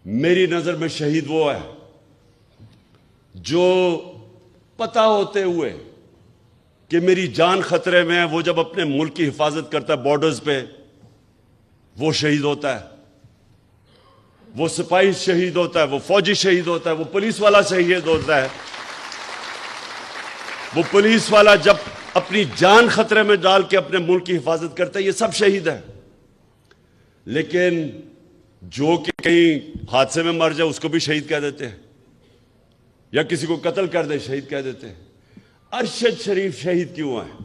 میری نظر میں شہید وہ ہے جو پتہ ہوتے ہوئے کہ میری جان خطرے میں ہے، وہ جب اپنے ملک کی حفاظت کرتا ہے بارڈرز پہ، وہ شہید ہوتا ہے، وہ سپاہی شہید ہوتا ہے، وہ فوجی شہید ہوتا ہے، وہ پولیس والا شہید ہوتا ہے۔ وہ پولیس والا جب اپنی جان خطرے میں ڈال کے اپنے ملک کی حفاظت کرتا ہے، یہ سب شہید ہیں۔ لیکن جو کہ کہیں حادثے میں مر جائے اس کو بھی شہید کہہ دیتے ہیں، یا کسی کو قتل کر دے شہید کہہ دیتے ہیں۔ ارشد شریف شہید کیوں ہے؟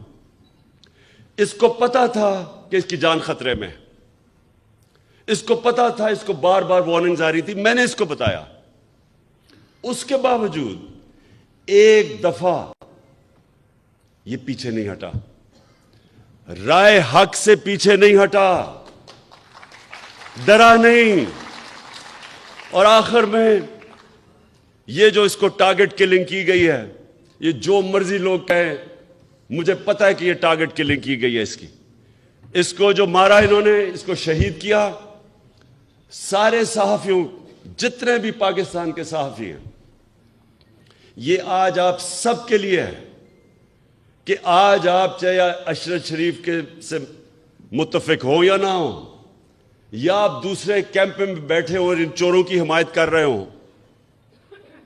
اس کو پتا تھا کہ اس کی جان خطرے میں، اس کو پتا تھا، اس کو بار بار وارننگز آ رہی تھی، میں نے اس کو بتایا۔ اس کے باوجود ایک دفعہ یہ پیچھے نہیں ہٹا، رائے حق سے پیچھے نہیں ہٹا، ڈرا نہیں۔ اور آخر میں یہ جو اس کو ٹارگٹ کلنگ کی گئی ہے، یہ جو مرضی لوگ کہیں، مجھے پتا ہے کہ یہ ٹارگٹ کلنگ کی گئی ہے اس کو جو مارا انہوں نے، اس کو شہید کیا۔ سارے صحافیوں، جتنے بھی پاکستان کے صحافی ہیں، یہ آج آپ سب کے لیے ہے کہ آج آپ چاہے ارشد شریف کے سے متفق ہو یا نہ ہو، یا آپ دوسرے کیمپ میں بیٹھے ہو اور ان چوروں کی حمایت کر رہے ہوں،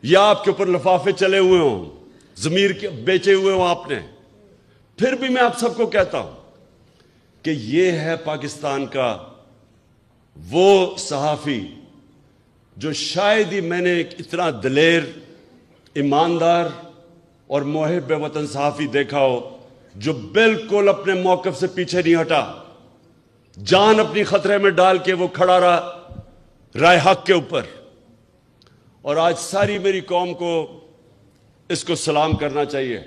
یا آپ کے اوپر لفافے چلے ہوئے ہوں، ضمیر کے بیچے ہوئے ہوں آپ نے، پھر بھی میں آپ سب کو کہتا ہوں کہ یہ ہے پاکستان کا وہ صحافی جو شاید ہی میں نے اتنا دلیر، ایماندار اور محب وطن صحافی دیکھا ہو جو بالکل اپنے موقف سے پیچھے نہیں ہٹا، جان اپنی خطرے میں ڈال کے وہ کھڑا رہا رائے حق کے اوپر۔ اور آج ساری میری قوم کو اس کو سلام کرنا چاہیے۔